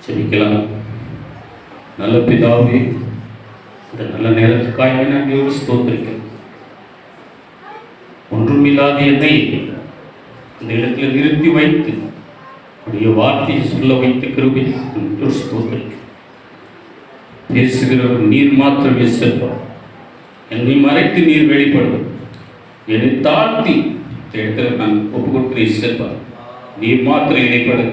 செபிக்கலாம். நல்ல பிதாவே, இந்த நல்ல நேரத்துக்காக நன்றியோடு ஸ்தோத்திரிக்கிறேன். ஒன்றுமில்லாத என்னை இந்த இடத்துல நிறுத்தி வைத்து உடைய வார்த்தையை சொல்ல வைத்து கிருபை ஸ்தோத்திரிக்கிறேன். பேசுகிறவர் நீர் மாத்திரமே செல்வார். என்னை மறைத்து நீர் வெளிப்படும். என்னை தாழ்த்தி இந்த இடத்துல நான் ஒப்பு கொடுக்கிறேன் செல்வார். நீர் மாத்திரம் இடைப்படு.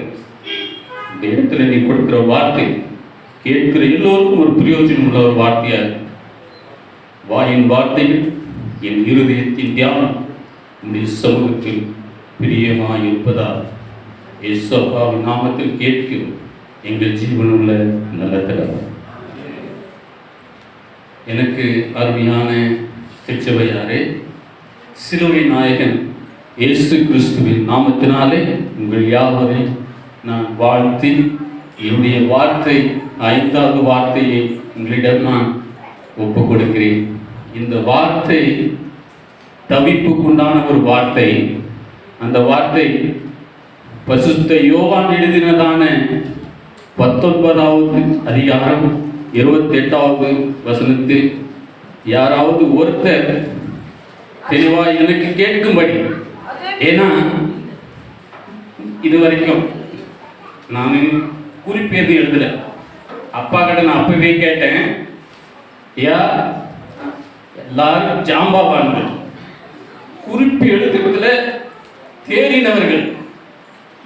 இந்த இடத்துல நீ கொடுக்கிற வார்த்தை கேட்கிற எல்லோருக்கும் ஒரு பிரயோஜனம் உள்ள ஒரு வார்த்தையாக வாயின் வார்த்தைகள் என் இருதயத்தின் தியானம் உடைய சமூகத்தில் பிரியமாய் இருப்பதால் இயேசுவின் நாமத்தில் கேட்கிறோம் எங்கள் ஜீவனுள்ள நல்ல தடவை. எனக்கு அருமையான திருச்சபையாரே, சிலுவை நாயகன் இயேசு கிறிஸ்துவின் நாமத்தினாலே உங்கள் யாவரையும் நான் வாழ்த்தி என்னுடைய வார்த்தை 5வது வார்த்தையை உங்களிடம் நான் ஒப்பு கொடுக்கிறேன். இந்த வார்த்தை தவிப்புக்குண்டான ஒரு வார்த்தை. அந்த வார்த்தை பரிசுத்த யோவான் எழுதினதான 19வது அதிகாரம் 28வது வசனத்தில் யாராவது ஒருத்தர் தெளிவா எனக்கு கேட்கும்படி, ஏன்னா இது வரைக்கும் நான் குறிப்பேது எழுதல. அப்பா கிட்ட நான் அப்பவே கேட்டேன், எல்லாரும் ஜாம்பாபான்கள், குறிப்பு எழுதுறதுல தேறினவர்கள்,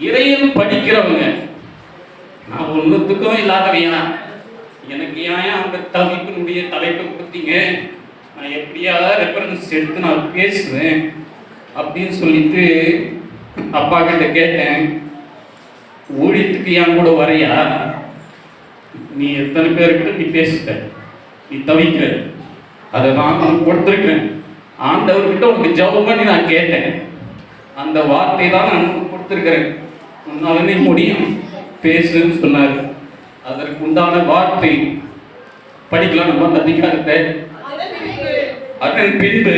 இறையன் படிக்கிறவங்க, நான் ஒன்றுத்துக்கும் இல்லாதவையா, எனக்கு ஏன் அந்த தவிப்பினுடைய தலைப்பை கொடுத்தீங்க, நான் எப்படியா ரெஃபரன்ஸ் எடுத்து நான் பேசுவேன் அப்படின்னு சொல்லிட்டு அப்பா கிட்ட கேட்டேன். ஊழியத்துக்கு என் கூட வரையா, நீ எத்தனை பேர்கிட்ட நீ பேசுற, நீ தவிக்கிற, அதை நான் கொடுத்துருக்கிறேன். ஆண்டவர்கிட்ட உங்களுக்கு ஜெபம் பண்ணி நான் கேட்டேன். அந்த வார்த்தை தான் நான் கொடுத்துருக்கிறேன். உன்னாலே முடியும் பேசுன்னு சொன்னார். அதற்கு உண்டான வார்த்தை படிக்கலாம். நம்ம அந்த அதிகாரத்தை அதன் பின்பு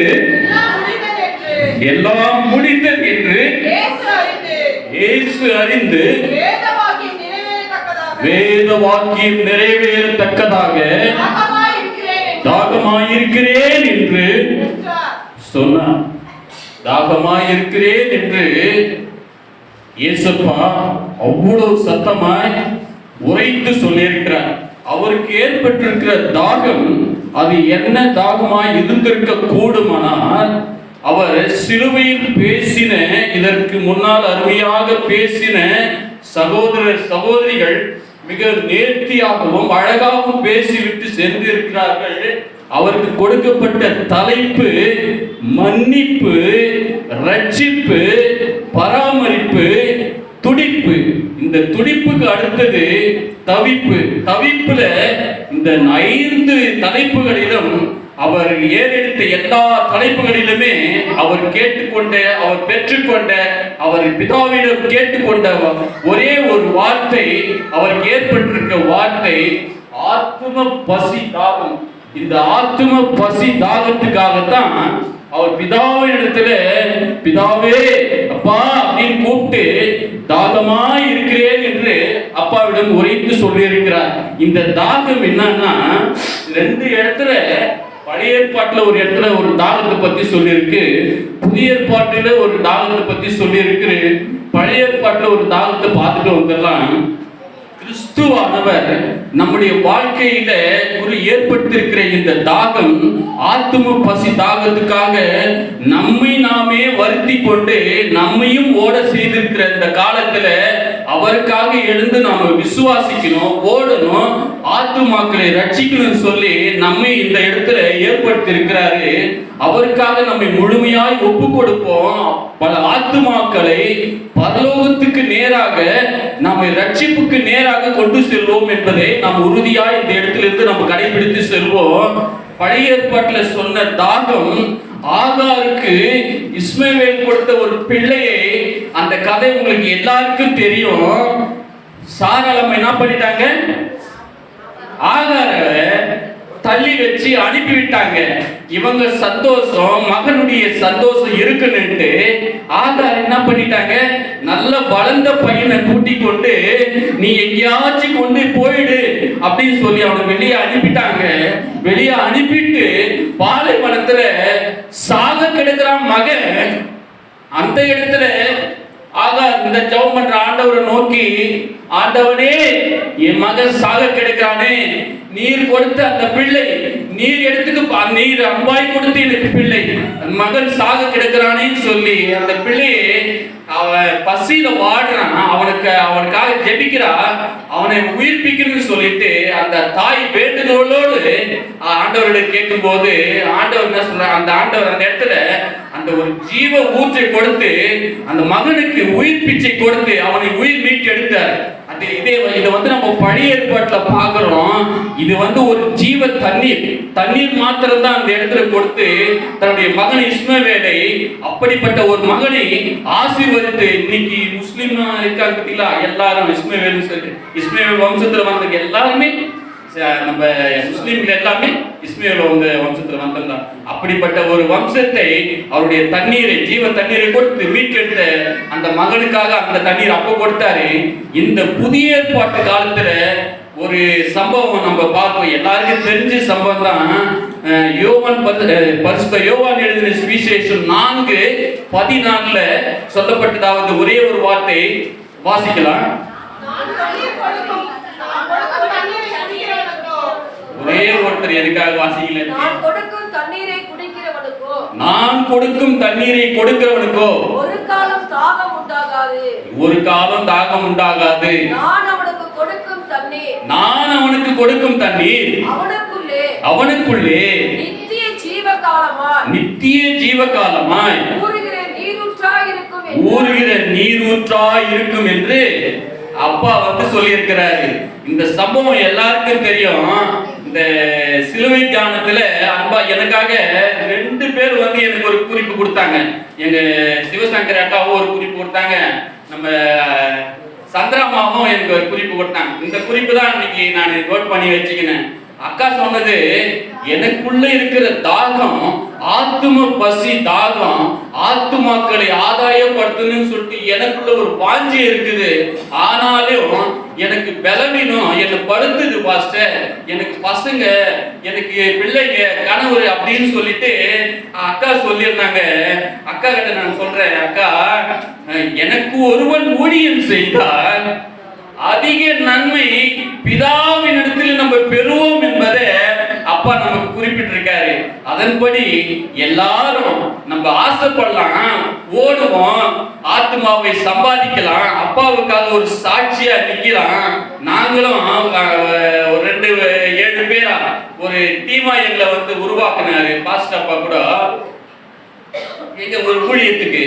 எல்லாம் முடிந்தது என்று இயேசு அறிந்து வேத வாக்கியம் நிறைவேறத்தக்கதாக தாகமாயிருக்கிறேன் என்று சொன்னார். தாகமாயிருக்கிறேன் என்று இயேசுப்பா அவ்வளவு சத்தமாய் உரைத்து சொல்லியிருக்கிறார். அவருக்கு ஏற்பட்டிருக்கிற தாகம் அது என்ன தாகமாய் இருந்திருக்க கூடுமானால், அவர் சிலுவையில் பேசின, இதற்கு முன்னால் அருமையாக பேசின சகோதரர் சகோதரிகள் மிக நேர்த்தியாகவும் அழகாகவும் பேசிவிட்டு சென்றிருக்கிறார்கள். அவருக்கு கொடுக்கப்பட்ட தலைப்பு மன்னிப்பு, ரட்சிப்பு, பராமரிப்பு, துடிப்பு. இந்த துடிப்புக்கு அடுத்தது தவிப்பு. தவிப்புல இந்த 5 தலைப்புகளிலும் அவர் ஏறெடுத்த எல்லா தலைப்புகளிலுமே அவர் கேட்டுக்கொண்ட, அவர் பெற்றுக்கொண்ட, அவர் பிதாவிடம் கேட்டுக்கொண்ட ஒரே ஒரு வார்த்தை, அவருக்கு ஏற்பட்டிருக்க வார்த்தை ஆத்தும பசி தாகம். இந்த ஆத்தும பசி தாகத்துக்காகத்தான் அவர் பிதாவினிடத்துல, பிதாவே அப்பா அப்படின்னு கூப்பிட்டு தாகமாய் இருக்கிறேன் என்று அப்பாவிடம் உரைத்து சொல்லியிருக்கிறார். இந்த தாகம் என்னன்னா, 2 இடத்துல, பழைய ஏற்பாட்டுல ஒரு இடத்துல ஒரு தாகத்தை பத்தி சொல்லியிருக்கு, புதிய ஏற்பாட்டில ஒரு தாகத்தை பத்தி சொல்லியிருக்கு. பழைய ஏற்பாட்டுல ஒரு தாகத்தை பார்த்துட்டு வந்துடலாம். கிறிஸ்துவானவர் நம்முடைய வாழ்க்கையில ஒரு ஏற்பட்டிருக்கிற இந்த தாகம், ஆத்தும பசி தாகத்துக்காக நம்மை நாமே வருத்தி கொண்டு நம்மையும் ஓட செய்திருக்கிற இந்த காலத்துல அவருக்காக எழுந்து நாம விசுவாசிக்கணும், ஓடணும், ஆத்துமாக்களை ரட்சிக்கணும்னு சொல்லி நம்மை இந்த இடத்துல ஏற்படுத்தியிருக்கிறாரு. அவருக்காக நம்மை முழுமையாய் ஒப்பு கொடுப்போம். பல ஆத்துமாக்களை பரலோகத்துக்கு நேராக, நம்மை ரட்சிப்புக்கு நேராக கொண்டு செல்வோம் என்பதை நாம் உறுதியாய் இந்த இடத்திலிருந்து நம்ம கடைபிடித்து செல்வோம். பழைய ஏற்பாட்டுல சொன்ன தாகம், ஆகாருக்கு இஸ்மவேல் கொடுத்த ஒரு பிள்ளையை, அந்த கதை உங்களுக்கு எல்லாருக்கும் தெரியும். சாராளம் என்ன பண்ணிட்டாங்க? ஆகாரை தள்ளி வச்சு அனுப்பிவிட்டாங்க. இவங்க சந்தோஷம், மகனுடைய சந்தோஷம் இருக்குன்னு ஆகார் என்ன பண்ணிட்டாங்க, நல்ல வளர்ந்த பையனை கூட்டி கொண்டு நீ எங்கேயாச்சும் கொண்டு போயிடு அப்படின்னு சொல்லி அவனை வெளியே அனுப்பிட்டாங்க. வெளியே அனுப்பிட்டு பாலைவனத்துல சாக கிடக்கிறான் மகன். அந்த இடத்துல ஆகார் இந்த ஜெபம் பண்ற ஆண்டவரை நோக்கி, ஆண்டவனே என் மகன் சாக கிடக்கிறானே, நீர் கொடுத்த அந்த பிள்ளை நீர் எடுத்துக்கு, நீர் அன்பாய் கொடுத்து எனக்கு பிள்ளை, மகன் சாக கிடக்கிறானேன்னு சொல்லி அந்த பிள்ளையை அவன் பசியில வாடுறான், அவனுக்காக ஜெபிக்கிறா, அவனை உயிர்ப்பிக்கணும்னு சொல்லிட்டு அந்த தாய் வேண்டுதலோடு ஆண்டவர்கிட்ட கேட்கும் போது ஆண்டவர் என்ன சொல்ற, அந்த ஆண்டவர் அந்த இடத்துல அந்த ஒரு ஜீவ ஊற்றை கொடுத்து அந்த மகனுக்கு உயிர் பிச்சை கொடுத்து அவனை உயிர் மீட்டு எடுத்தார். இதை வந்து நம்ம பழைய ஏற்பாட்டுல பாக்குறோம். இது வந்து ஒரு ஜீவ தண்ணீர் மாத்திரம் தான் அந்த இடத்துல கொடுத்து தன்னுடைய மகன் இஸ்மவேலை, அப்படிப்பட்ட ஒரு மகனை ஆசீர்வதித்து இன்னைக்கு முஸ்லிம் இருக்காங்க பார்த்தீங்களா, எல்லாரும் இஸ்மவேல் வம்சத்துல வந்த எல்லாருமே நம்ம முஸ்லிம்கள் எல்லாமே இஸ்மவேல் வம்சத்துல வந்தோம். அப்படிப்பட்ட ஒரு வம்சத்தை அவருடைய தண்ணீரை, ஜீவ தண்ணீரை கொடுத்து மீட்டெடுத்த அந்த மகனுக்காக அந்த தண்ணீர் அப்போ கொடுத்தாரு. இந்த புதிய ஏற்பாட்டு காலத்துல ஒரு சம்பவம் நம்ம பார்ப்போம், எல்லாருக்கும் தெரிஞ்ச சம்பவம் தான். பரிசுத்த யோவான் எழுதின சுவிசேஷம் 4:14 சொல்லப்பட்டதாவது ஒரே ஒரு வார்த்தை வாசிக்கலாம். ஒரே ஒருத்தர் எதுக்காக வாசிக்கல? நான் கொடுக்கும் தண்ணீரை குடிக்கிறவனுக்கோ ஒரு காலம் தாகம் உண்டாகாது. நான் அவனுக்கு கொடுக்கும் தண்ணீர் அவனுக்குள்ளே நித்திய ஜீவகாலமாய் ஊறுகிற நீரூற்றாய் இருக்கும் என்று அப்பா வந்து சொல்லி இருக்கிறாரு. இந்த சம்பவம் எல்லாருக்கும் தெரியும். இந்த சிலுவை தியானத்துல அன்பா எனக்காக 2 பேர் வந்து எனக்கு ஒரு குறிப்பு கொடுத்தாங்க. எங்க சிவசங்கர் அக்காவும் ஒரு குறிப்பு கொடுத்தாங்க, நம்ம சந்திராமாவும் எனக்கு ஒரு குறிப்பு கொடுத்தாங்க. இந்த குறிப்பு தான் இன்னைக்கு நான் நோட் பண்ணி வச்சுக்கினேன். அக்கா சொன்னது, எனக்குள்ள இருக்கிற தாகம், ஆத்தும பசி தாகம், ஆத்துமாக்களை ஆதாயப்படுத்தணும்னு சொல்லிட்டு எனக்குள்ள ஒரு வாஞ்சி இருக்குது. ஆனாலும் எனக்கு பலவீனம், என்னை படுத்துது பாஸ்டர், எனக்கு பசங்க, எனக்கு பிள்ளைங்க, கணவர் அப்படின்னு சொல்லிட்டு அக்கா சொல்லியிருந்தாங்க. அக்கா கிட்ட நான் சொல்றேன், அக்கா எனக்கு ஒருவன் ஊழியம் செய்தால் அதிக நன்மை பிதாவினிடத்தில் நம்ம பெறுவோம் என்பதை அப்பா நமக்கு குறிப்பிட்டிருக்காரு. அதன்படி எல்லாரும் நம்ம ஆசைப்படலாம், ஓடுவோம், ஆத்மாவை சம்பாதிக்கலாம், அப்பாவுக்காக ஒரு சாட்சியா நிக்கலாம். நாங்களும் ஒரு 7 பேரா ஒரு டீமா எங்களை வந்து உருவாக்குனாரு பாஸ்டர் அப்பா கூட. எங்க ஒரு ஊழியத்துக்கு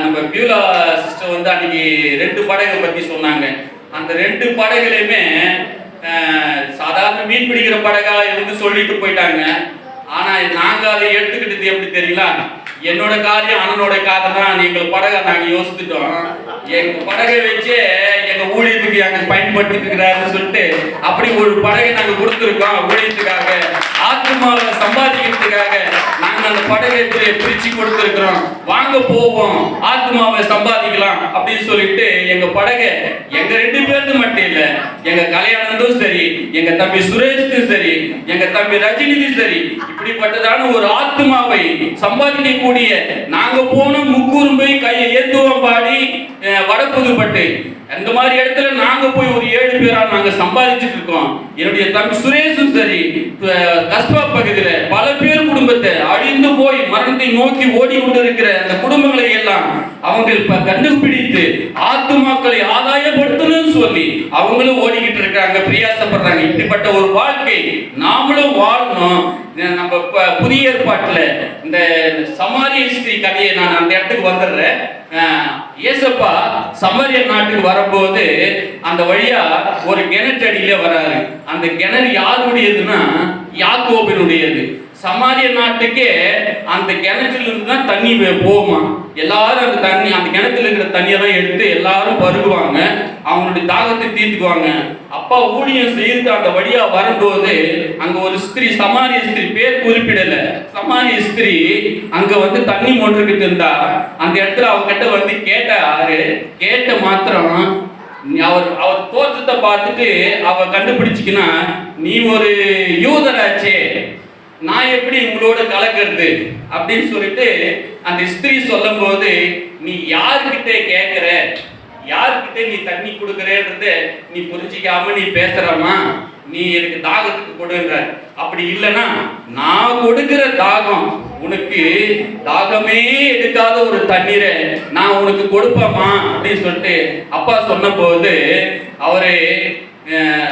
நம்ம பியூலா சிஸ்டர் வந்து அன்னைக்கு 2 படகை பத்தி சொன்னாங்க. அந்த 2 படகுலையுமே சாதாரண மீன் பிடிக்கிற படகா இருந்து சொல்லிட்டு போயிட்டாங்க. ஆனா நாங்க அதை எடுத்துக்கிட்டது எப்படி தெரியல, என்னோட காரியம் அண்ணனோட காரியம் தான், நீங்கள் படகை நாங்க யோசித்துட்டோம், எங்க படகை வச்சு எங்க ஊழியத்துக்கு அங்க பயன்படுத்திட்டு இருக்கிறாருன்னு சொல்லிட்டு அப்படி ஒரு படகை நாங்க கொடுத்துருக்கோம். ஊழியத்துக்காக, ஆத்மாவை சம்பாதிக்கிறதுக்காக நாங்க அந்த படகை பிரிச்சு கொடுத்துருக்கிறோம். வாங்க போவோம், ஆத்மாவை சம்பாதிக்கலாம் அப்படின்னு சொல்லிட்டு எங்க படகை எங்க 2 பேருக்கு மட்டும் இல்ல, எங்க கல்யாணத்தும் சரி, எங்க தம்பி சுரேஷுக்கும் சரி, எங்க தம்பி ரஜினிக்கும் சரி, இப்படிப்பட்டதான ஒரு ஆத்மாவை சம்பாதிக்கக்கூடிய நாங்க போன முக்கூரும்பை கையை ஏத்துவோம் பாடி வடப்புதுப்பட்டு அந்த மாதிரி இடத்துல நாங்க போய் ஒரு 7 பேரா நாங்க சம்பாதிச்சுட்டு இருக்கோம். என்னுடைய தம்பி சுரேஷும் சரி, கஸ்பா பகுதியில பல பேர் குடும்பத்தை அழிந்து போய் மரணத்தை நோக்கி ஓடி கொண்டு இருக்கிற அந்த குடும்பங்களை எல்லாம் அவங்க கண்டுபிடித்து ஆத்துமாக்களை ஆதாயப்படுத்தணும்னு சொல்லி அவங்களும் ஓடிக்கிட்டு இருக்காங்க, பிரயாசப்படுறாங்க. இப்படிப்பட்ட ஒரு வாழ்க்கை நாமளும் வாழணும். நம்ம புதிய ஏற்பாட்டுல இந்த சமாரிய ஸ்திரீ கதையை நான் அந்த இடத்துக்கு வந்துடுறேன். ஏசப்பா சமாரிய நாட்டுக்கு வரும்போது அந்த வழியா ஒரு கிணற்றடியில வராரு. அந்த கிணறு யாருடையதுன்னா யாக்கோபினுடையது. சமாரிய நாட்டுக்கே அந்த கிணத்துல இருந்து தான் தண்ணி போகுமா. எல்லாரும் அந்த தண்ணி, அந்த கிணத்துல இருக்கிற தண்ணியை தான் எடுத்து எல்லாரும் பருகுவாங்க, அவங்களுடைய தாகத்தை தீர்த்துக்குவாங்க. அப்பா ஊழியம் செய்து அந்த வழியா வரும்போது அங்க ஒரு ஸ்திரீ, சமாரிய ஸ்திரீ, பேர் குறிப்பிடல, சமாரிய ஸ்திரீ அங்க வந்து தண்ணி மோட்டருக்கு இருந்தா அந்த இடத்துல அவகிட்ட வந்து கேட்டாரு. கேட்ட மாத்திரம் அவர் தோற்றத்தை பார்த்துட்டு அவ கண்டுபிடிச்சிக்கினா, நீ ஒரு யூதராச்சே, நான் எப்படி உங்களோட கலக்கிறது அப்படின்னு சொல்லிட்டு அந்த ஸ்திரீ சொல்லும் போது, நீ யாருக்கிட்ட கேட்கிற, யாருக்கிட்ட நீ தண்ணி கொடுக்கறன்றத நீ புரிஞ்சிக்காம நீ பேசுறமா, நீ எனக்கு தாகத்துக்கு கொடுன்ற, அப்படி இல்லைன்னா நான் கொடுக்கிற தாகம் உனக்கு தாகமே எடுக்காத ஒரு தண்ணீரை நான் உனக்கு கொடுப்பேமா அப்படின்னு சொல்லிட்டு அப்பா சொன்ன போது அவரு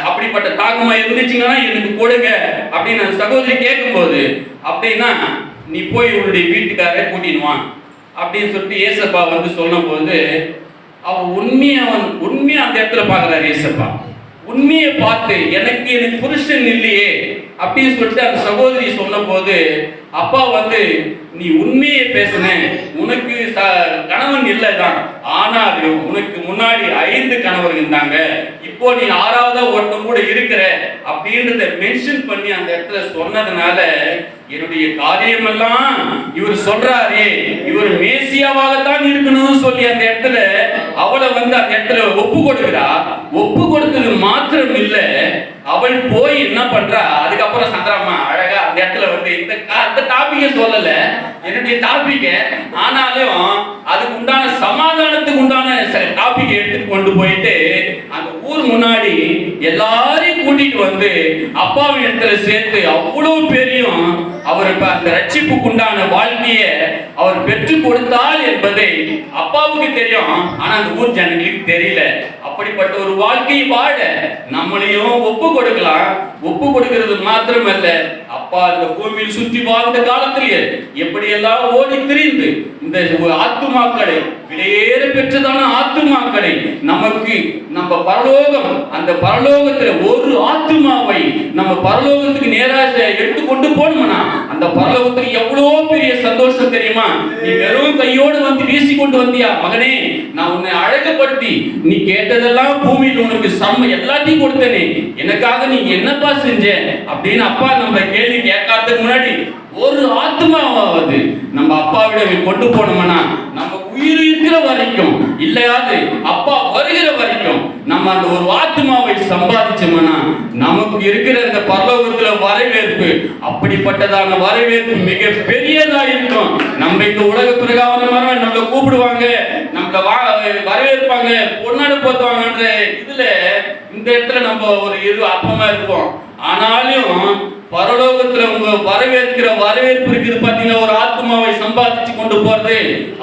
அப்படிப்பட்ட தாகமா இருந்துச்சுங்கன்னா எனக்கு கொடுங்க அப்படின்னு அந்த சகோதரி கேட்கும்போது, அப்படின்னா நீ போய் உன்னுடைய வீட்டுக்கார கூட்டிடுவான் அப்படின்னு சொல்லிட்டு ஏசப்பா வந்து சொல்லும் போது அவன் உண்மையா அந்த இடத்துல பாக்குறாரு. ஏசப்பா உண்மையை பார்த்து எனக்கு புருஷன் இல்லையே அப்படின்னு சொல்லிட்டு அந்த சகோதரி சொன்ன போது அப்பா வந்து, நீ உண்மையை பேசுன, உனக்கு கணவன் இல்லைதான், ஆனாலும் உனக்கு முன்னாடி 5 கணவர் இருந்தாங்க, இப்போ நீ 6ஆவது ஒருத்தன் கூட இருக்கிற அப்படின்றத மென்ஷன் பண்ணி அந்த இடத்துல சொன்னதுனால என்னுடைய காரியமெல்லாம் இவர் சொல்றாரே, இவர் மேசியாவாகத்தான் இருக்கணும்னு சொல்லி அந்த இடத்துல அவளை வந்து அந்த இடத்துல ஒப்பு கொடுக்கிறா. ஒப்பு கொடுத்தது மாத்திரம் இல்ல, அவள் போய் என்ன பண்றா, அதுக்கப்புறம் சந்திரம்மா அழகா அந்த இடத்துல வந்து இந்த டாபிக்க சொல்லல, என்னுடைய டாபிக்க, ஆனாலும் அதுக்கு உண்டான சமாதானத்துக்கு உண்டான டாபிக் எடுத்துட்டு கொண்டு போயிட்டு அந்த ஊர் முன்னாடி எல்லாரையும் கூட்டிட்டு வந்து அப்பாவின் இடத்துல சேர்த்து அவ்வளவு பெரியும் அவர் அந்த ரட்சிப்புக்கு உண்டான வாழ்க்கையை அவர் பெற்று கொடுத்தால் என்பதை அப்பாவுக்கு தெரியும், ஆனா அந்த ஊர் ஜனங்களுக்கு தெரியல. அப்படிப்பட்ட ஒரு வாழ்க்கையை வாழ நம்மளையும் ஒப்பு கொடுக்கலாம். ஒப்பு கொடுக்கிறது மாத்திரமல்ல, அப்பா இந்த பூமியில் சுற்றி வாழ்ந்த காலத்திலேயே எப்படியெல்லாம் ஓடி திரிந்து இந்த ஆத்துமாக்களை, விலையேற பெற்றதான ஆத்துமாக்களை நமக்கு நம்ம பரலோகம், அந்த பரலோகத்துல ஒரு ஆத்துமாவை நம்ம பரலோகத்துக்கு நேராக எடுத்துக்கொண்டு போனோம்னா அந்த பரலோகத்துக்கு எவ்வளவு பெரிய சந்தோஷம் தெரியுமா. நீ வெறும் கையோடு வந்து வீசி கொண்டு வந்தியா மகனே, நான் உன்னை அழகுபடுத்தி நீ கேட்டதெல்லாம் பூமியில் உனக்கு எல்லாத்தையும் கொடுத்தனே, எனக்காக நீ என்னப்பா செஞ்ச அப்படின்னு அப்பா நம்ம கேள்வி கேட்காததுக்கு முன்னாடி ஒரு ஆத்மாவாவது நம்ம அப்பாவிடம் கொண்டு போனோம்னா, நம்ம உயிர் இருக்கிற வரைக்கும் இல்லையாது அப்பா வருகிற வரைக்கும் நம்ம அந்த ஒரு ஆத்மாவை சம்பாதிச்சோம்னா நமக்கு இருக்கிற அந்த பரலோகத்துல வரவேற்பு, அப்படிப்பட்டதான வரவேற்பு மிக பெரியதா இருக்கும். நம்ம இந்த உலக பிரகாரம் நம்மளை கூப்பிடுவாங்க, நம்மள வரவேற்பாங்க, பொன்னாடு போத்துவாங்கன்ற இதுல இந்த இடத்துல நம்ம ஒரு அற்பமா இருப்போம். ஆனாலும் பரலோகத்துல உங்க வரவேற்பு இருக்குது பாத்தீங்கன்னா, ஒரு ஆத்மாவை சம்பாதிச்சு கொண்டு போறது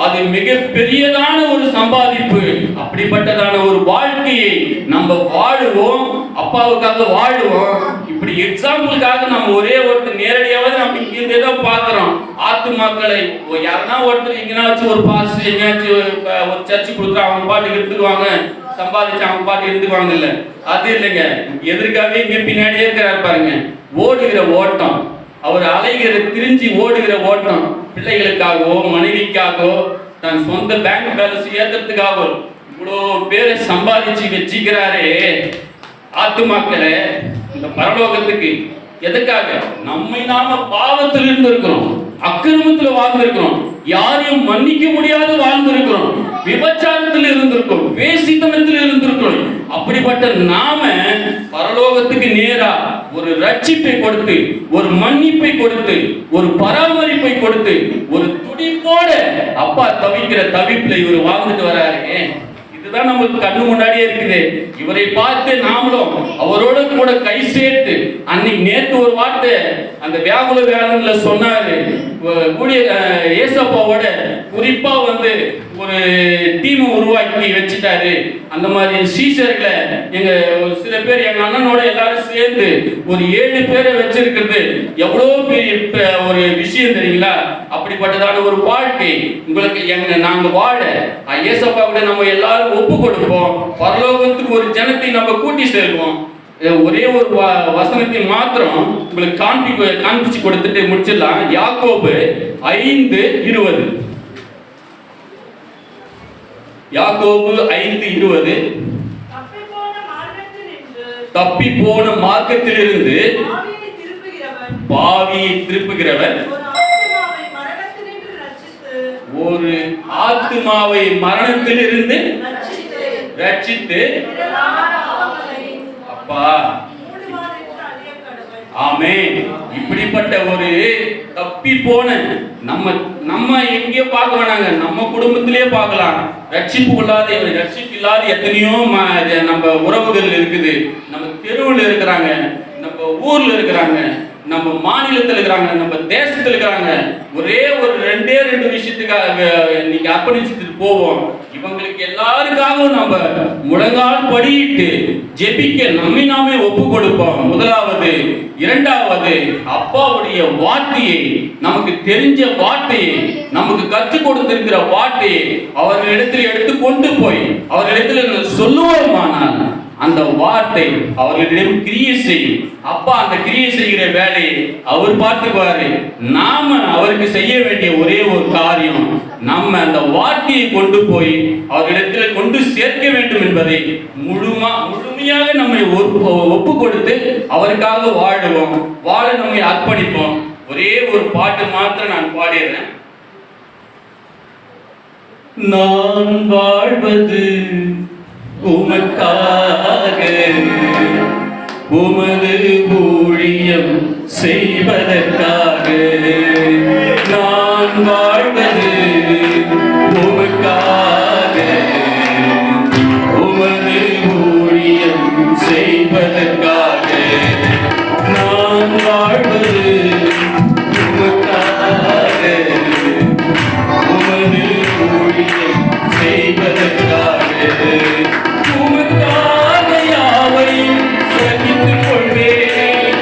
அது மிக பெரியதான ஒரு சம்பாதிப்பு. அப்படிப்பட்டதான ஒரு வாழ்க்கையை நம்ம வாழுவோம், அப்பாவுக்காக வாழுவோம். இப்படி எக்ஸாம்பிளுக்காக நம்ம ஒரே ஒருத்தர் நேரடியாவது நம்ம இங்கிருந்தே தான் பாக்குறோம். ஆத்துமாக்களை யாருன்னா ஒருத்தர் எங்கேனாச்சும் ஒரு பாஸ்டர் எங்கேயாச்சும் ஒரு சர்ச்சு கொடுக்குற அவங்க பாட்டுக்கு எடுத்துக்குவாங்க, சம்பாதிச்சு அவங்க பாட்டு எடுத்துக்குவாங்க. இல்ல அது இல்லைங்க, எதிர்க்காகவே இங்க பின்னாடியே இருக்கிறார் பாருங்க. ஓடுகிற ஓட்டம், அவர் அலைகிற திரிஞ்சு ஓடுகிற ஓட்டம், பிள்ளைகளுக்காகவோ மனைவிக்காகவோ தன் சொந்த பேங்க் பேலன்ஸ் ஏற்றுறதுக்காகவோ இவ்வளோ பேரை சம்பாதிச்சு வச்சுக்கிறாரே ஆத்துமாக்களை இந்த பரலோகத்துக்கு. எதுக்காக? நம்மை நாம பாவத்தில் இருந்திருக்கிறோம், அக்கிரமத்தில் வாழ்ந்திருக்கிறோம், யாரையும் மன்னிக்க முடியாது வாழ்ந்திருக்கிறோம், விபச்சாரத்தில் இருந்திருக்கிறோம், வேசித்தனத்தில் இருந்திருக்கிறோம். அப்படிப்பட்ட நாம பரலோகத்துக்கு நேரா ஒரு ரட்சிப்பை கொடுத்து, ஒரு மன்னிப்பை கொடுத்து, ஒரு பராமரிப்பை கொடுத்து, ஒரு துடிப்போட அப்பா தவிக்கிற தவிப்புல இவர் வாழ்ந்துட்டு வராரு. இதுதான் நமக்கு கண்ணு முன்னாடியே இருக்குது. இவரை பார்த்து நாமளும் அவரோட கூட கை சேர்த்து, அன்னைக்கு நேற்று ஒரு வார்த்தை அந்த வியாகுல வேலன்ல சொன்னாரு, ஏசப்பாவோட குறிப்பா வந்து ஒரு டீம் உருவாக்கி வச்சுட்டாரு. அந்த மாதிரி சீசர்களை எங்க சில பேர் எங்க அண்ணனோட எல்லாரும் சேர்ந்து ஒரு 7 பேரை வச்சிருக்கிறது எவ்வளவு பெரிய ஒரு விஷயம் தெரியுங்களா. அப்படிப்பட்டதான ஒரு வாழ்க்கை உங்களுக்கு நாங்க வாழ ஏசப்பா கூட நம்ம எல்லாரும் ஒப்பு கொடுப்போம். பரலோகத்துக்கு ஒரு ஜனத்தை நம்ம கூட்டி சேர்ப்போம். ஒரே ஒரு வசனத்தை மாத்திரம் உங்களுக்கு காண்பிச்சு கொடுத்துட்டு முடிச்சிடலாம். யாக்கோபு 5:20. யாக்கோபு 5:20. தப்பி போன மார்க்கத்திலிருந்து பாவியை திருப்புகிறவன் ஒரு ஆத்துமாவை மரணத்திலிருந்து ரட்சித்து அப்பா ஆமென். இப்படிப்பட்ட ஒரு தப்பி போன நம்ம எங்கேயோ பார்க்க வேணாங்க, நம்ம குடும்பத்திலேயே பார்க்கலாம். ரட்சிப்பு இல்லாத எத்தனையோ நம்ம உறவுகள் இருக்குது. நம்ம தெருவில் இருக்கிறாங்க, நம்ம ஊர்ல இருக்கிறாங்க, நம்ம மாநிலத்தில் இருக்கிறாங்க, நம்ம தேசத்தில் இருக்கிறாங்க. ஒரே ஒரு ரெண்டே விஷயத்துக்காக இன்னைக்கு அர்ப்பணிச்சுட்டு போவோம். இவங்களுக்கு எல்லாருக்காகவும் நம்ம முழங்கால் படியிட்டு ஜெபிக்க நம்மை நாமே ஒப்பு கொடுப்போம். முதலாவது. இரண்டாவது, அப்பாவுடைய வார்த்தையை, நமக்கு தெரிஞ்ச வார்த்தையை, நமக்கு கற்றுக் கொடுத்திருக்கிற வார்த்தையை அவர்களிடத்தில் எடுத்து கொண்டு போய் அவர்களிடத்தில் சொல்லுவோமானால் அந்த வார்த்தை அவர்களிடம் கிரியை செய்யும். அப்பா அந்த கிரியை செய்கிற வேலையை அவர் பார்த்துக்குவாரு. நாம அவருக்கு செய்ய வேண்டிய ஒரே ஒரு காரியம், நம்ம அந்த வார்த்தையை கொண்டு போய் அவர்களிடத்தில் கொண்டு சேர்க்க வேண்டும் என்பதை முழுமையாக நம்மை ஒப்பு கொடுத்து அவருக்காக வாழுவோம். வாழ நம்மை அர்ப்பணிப்போம். ஒரே ஒரு பாட்டு மாத்திரம் நான் பாடிடுறேன். நான் வாழ்வது உமக்காக, உமது ஊழியம் செய்வதற்காக. நான் வாழ்வது உமக்காக, உமது ஊழியம் செய்வதற்காக. நான் வாழ்வது உமக்காக, உமது ஊழியம் செய்வதற்காக. உமக்காக யாவையும் சகித்துக் கொள்வேன்,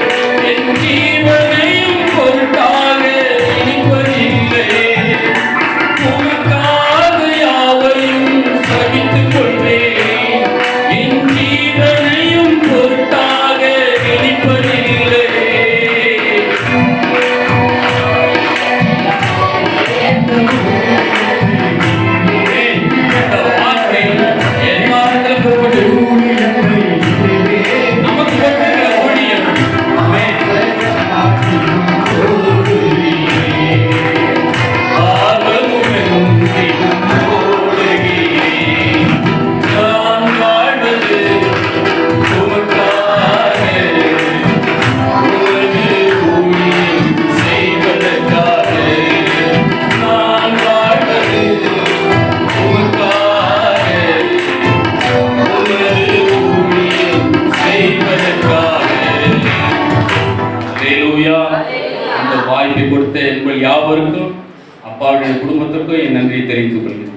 என் ஜீவனையும் பொருட்டாக இனிப்பதில்லை. உமக்காக யாவையும் சகித்துக் கொள்வேன், என் ஜீவனையும் பொருட்டாக இனிப்பதில்லை. அந்த வாய்ப்பை கொடுத்த உங்கள் யாவருக்கும் அப்பாவுடைய குடும்பத்திற்கும் என் நன்றியை தெரிவித்துக் கொள்கிறேன்.